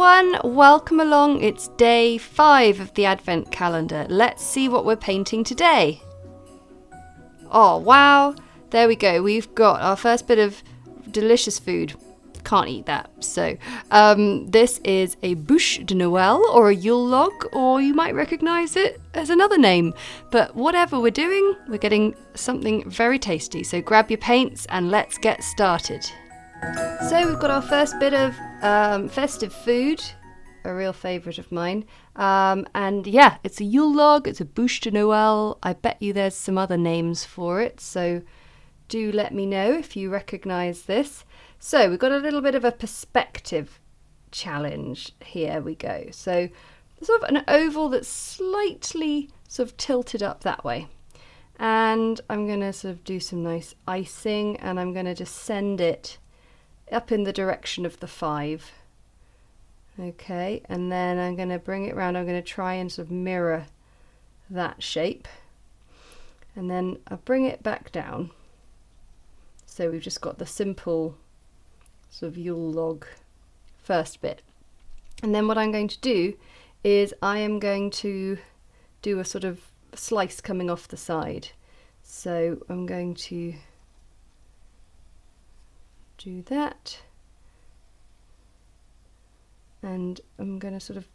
everyone, welcome along. It's day 5 of the Advent calendar. Let's see what we're painting today. Oh wow, there we go. We've got our first bit of delicious food. Can't eat that. So this is a bûche de Noël or a Yule log, or you might recognise it as another name. But whatever we're doing, we're getting something very tasty. So grab your paints and let's get started. So we've got our first bit of festive food, a real favourite of mine. And yeah, it's a Yule log, it's a bûche de Noël. I bet you there's some other names for it, so do let me know if you recognise this. So we've got a little bit of a perspective challenge. Here we go. So sort of an oval that's slightly sort of tilted up that way. And I'm going to sort of do some nice icing, and I'm going to just send it up in the direction of the 5. Okay, and then I'm going to bring it round. I'm going to try and sort of mirror that shape, and then I'll bring it back down. So we've just got the simple sort of Yule log first bit. And then what I'm going to do is I am going to do a sort of slice coming off the side. So I'm going to do that, and I'm going to sort of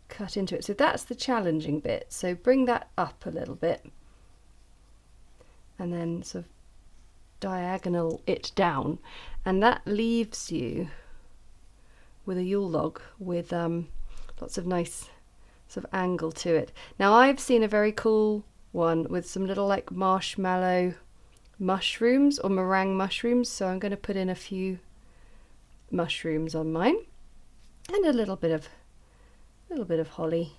cut into it. So that's the challenging bit. So bring that up a little bit and then sort of diagonal it down, and that leaves you with a Yule log with lots of nice sort of angle to it. Now I've seen a very cool one with some little like marshmallow mushrooms or meringue mushrooms, so I'm going to put in a few mushrooms on mine and a little bit of holly.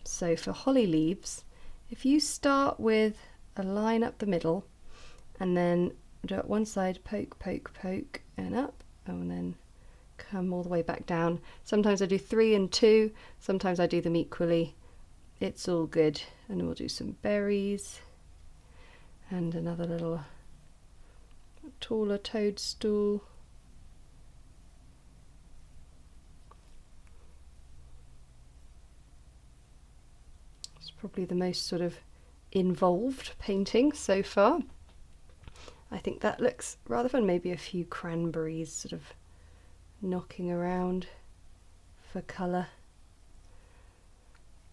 So for holly leaves, if you start with a line up the middle and then do it one side, poke, poke, poke, and up, and then come all the way back down. Sometimes I do 3 and 2, sometimes I do them equally. It's all good. And we'll do some berries and another little taller toadstool. It's probably the most sort of involved painting so far. I think that looks rather fun. Maybe a few cranberries sort of knocking around for colour.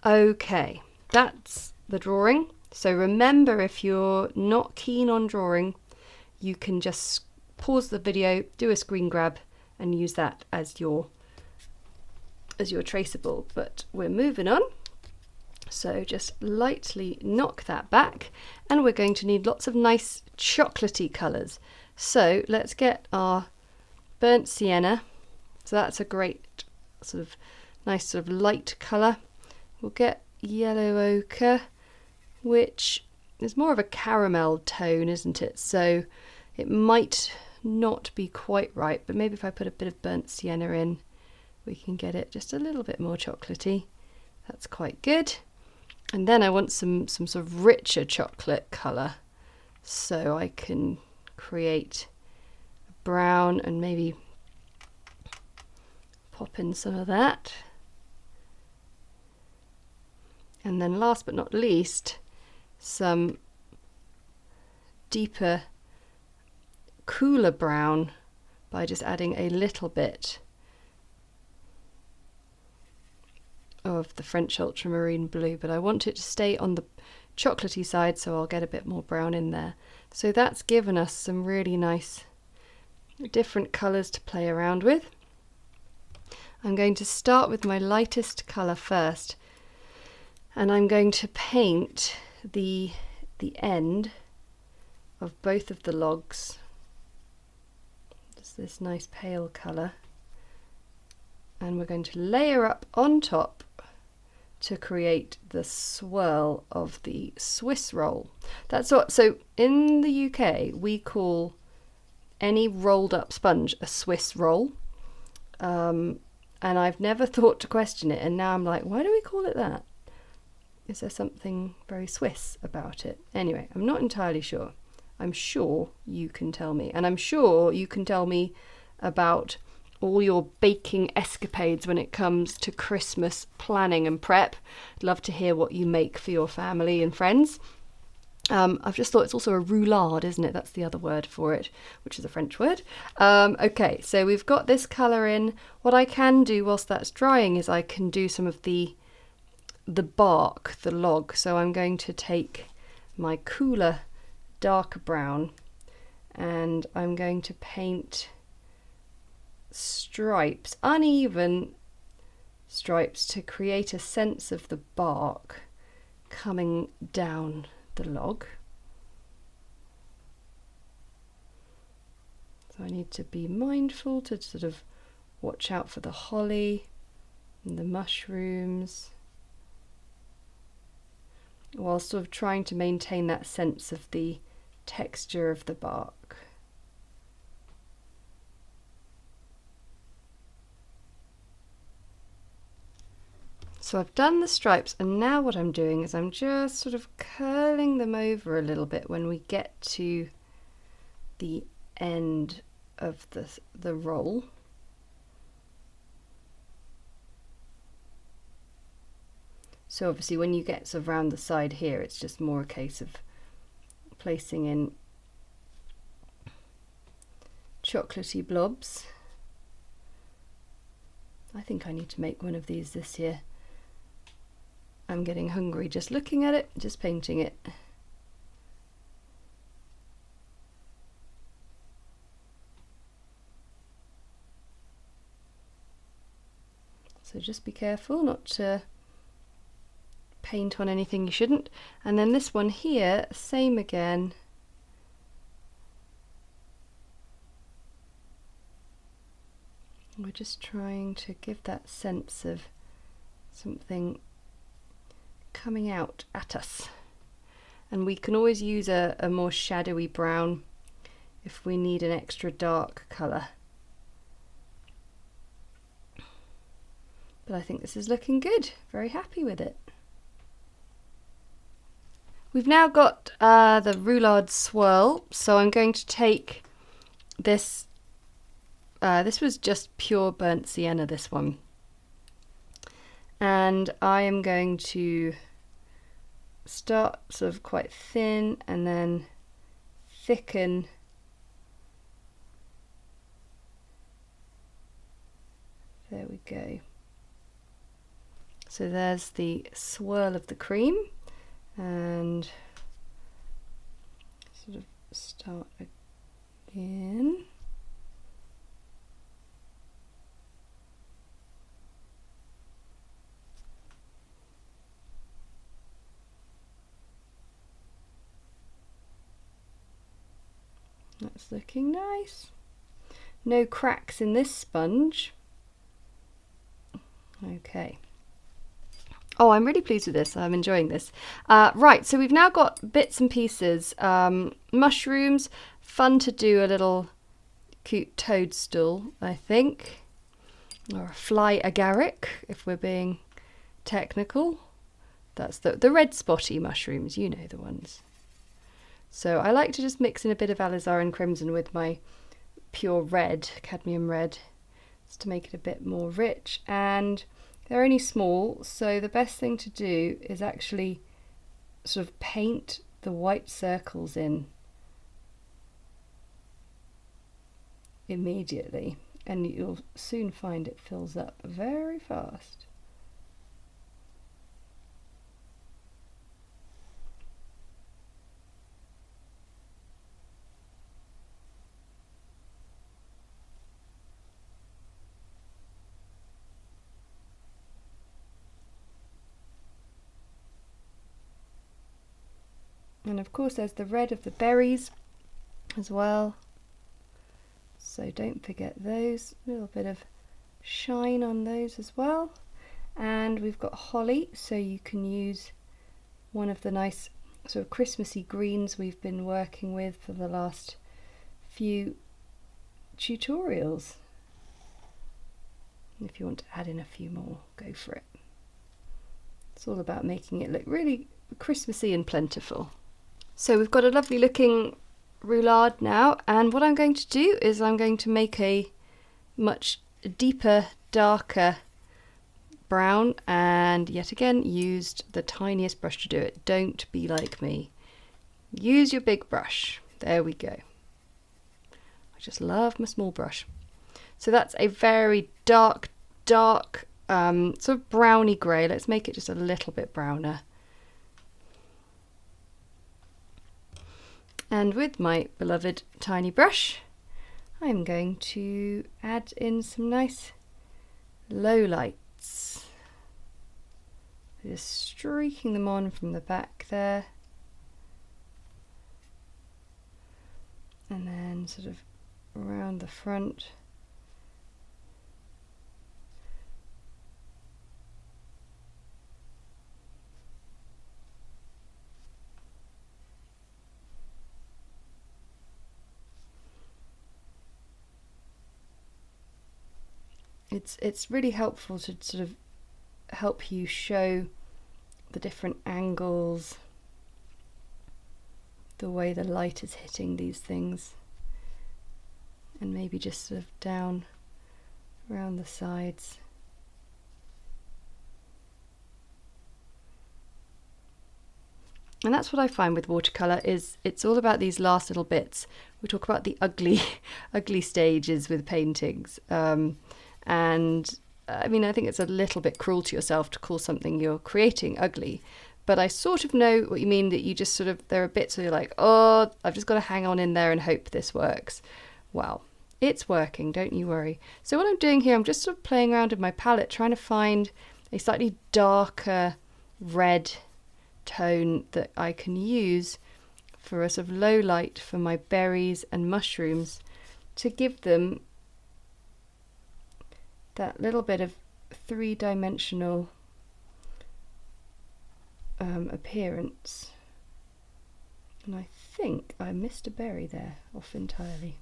Okay, that's the drawing. So remember, if you're not keen on drawing, you can just pause the video, do a screen grab and use that as your traceable. But we're moving on. So just lightly knock that back, and we're going to need lots of nice chocolatey colours. So let's get our burnt sienna. So that's a great sort of nice sort of light colour. We'll get yellow ochre, which is more of a caramel tone, isn't it? So it might not be quite right, but maybe if I put a bit of burnt sienna in, we can get it just a little bit more chocolatey. That's quite good. And then I want some sort of richer chocolate colour, so I can create a brown and maybe pop in some of that. And then last but not least, some deeper, cooler brown by just adding a little bit of the French Ultramarine blue, but I want it to stay on the chocolatey side, so I'll get a bit more brown in there. So that's given us some really nice different colours to play around with. I'm going to start with my lightest colour first, and I'm going to paint the end of both of the logs. Just this nice pale colour, and we're going to layer up on top to create the swirl of the Swiss roll. That's what, so in the UK we call any rolled up sponge a Swiss roll, and I've never thought to question it, and now I'm like, why do we call it that? Is there something very Swiss about it? Anyway, I'm not entirely sure. I'm sure you can tell me. And I'm sure you can tell me about all your baking escapades when it comes to Christmas planning and prep. I'd love to hear what you make for your family and friends. I've just thought it's also a roulade, isn't it? That's the other word for it, which is a French word. Okay, so we've got this colour in. What I can do whilst that's drying is I can do some of the bark, the log. So I'm going to take my cooler darker brown and I'm going to paint stripes, uneven stripes, to create a sense of the bark coming down the log. So I need to be mindful to sort of watch out for the holly and the mushrooms, while sort of trying to maintain that sense of the texture of the bark. So I've done the stripes, and now what I'm doing is I'm just sort of curling them over a little bit when we get to the end of the roll. So obviously when you get sort of around the side here, it's just more a case of placing in chocolatey blobs. I think I need to make one of these this year. I'm getting hungry just looking at it, just painting it. So just be careful not to paint on anything you shouldn't. And then this one here, same again. We're just trying to give that sense of something coming out at us. And we can always use a more shadowy brown if we need an extra dark colour. But I think this is looking good. Very happy with it. We've now got the roulade swirl, so I'm going to take this, this was just pure burnt sienna, this one. And I am going to start sort of quite thin and then thicken there we go. So there's the swirl of the cream, and sort of start again. That's looking nice. No cracks in this sponge. Okay. Oh, I'm really pleased with this. I'm enjoying this. Right, so we've now got bits and pieces. Mushrooms, fun to do a little cute toadstool, I think. Or a fly agaric, if we're being technical. That's the red spotty mushrooms, you know the ones. So I like to just mix in a bit of Alizarin crimson with my pure red, cadmium red, just to make it a bit more rich. And they're only small, so the best thing to do is actually sort of paint the white circles in immediately, and you'll soon find it fills up very fast. And of course there's the red of the berries as well, so don't forget those. A little bit of shine on those as well. And we've got holly, so you can use one of the nice sort of Christmassy greens we've been working with for the last few tutorials. If you want to add in a few more, go for it. It's all about making it look really Christmassy and plentiful. So we've got a lovely looking roulade now, and what I'm going to do is I'm going to make a much deeper, darker brown, and yet again used the tiniest brush to do it. Don't be like me. Use your big brush. There we go. I just love my small brush. So that's a very dark, sort of browny grey. Let's make it just a little bit browner. And with my beloved tiny brush, I'm going to add in some nice low lights. Just streaking them on from the back there. And then sort of around the front. It's really helpful to sort of help you show the different angles, the way the light is hitting these things, and maybe just sort of down around the sides. And that's what I find with watercolour, is it's all about these last little bits. We talk about the ugly stages with paintings, and I mean, I think it's a little bit cruel to yourself to call something you're creating ugly, but I sort of know what you mean, that you just sort of, there are bits where you're like, oh, I've just got to hang on in there and hope this works. Well, it's working, don't you worry. So what I'm doing here, I'm just sort of playing around with my palette, trying to find a slightly darker red tone that I can use for a sort of low light for my berries and mushrooms, to give them that little bit of three-dimensional appearance. And I think I missed a berry there off entirely.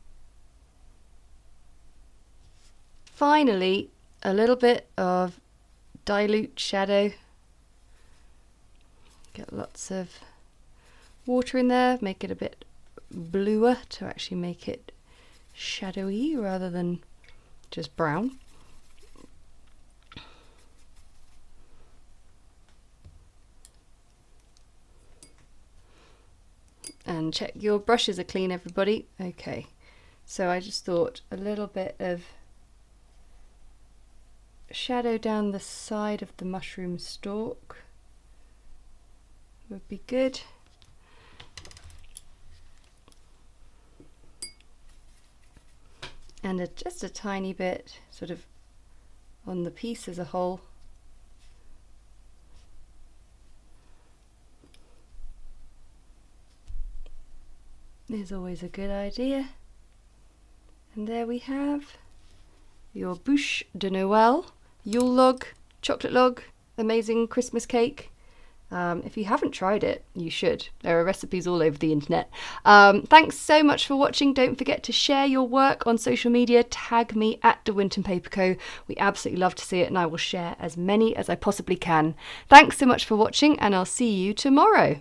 Finally, a little bit of dilute shadow. Get lots of water in there, make it a bit bluer to actually make it shadowy rather than just brown. And check your brushes are clean, everybody. Okay, so I just thought a little bit of shadow down the side of the mushroom stalk would be good. And just a tiny bit sort of on the piece as a whole. Is always a good idea. And there we have your bûche de Noël, Yule log, chocolate log, amazing Christmas cake. If you haven't tried it, you should. There are recipes all over the internet. Thanks so much for watching. Don't forget to share your work on social media. Tag me at the Winton Paper Co. We absolutely love to see it, and I will share as many as I possibly can. Thanks so much for watching, and I'll see you tomorrow.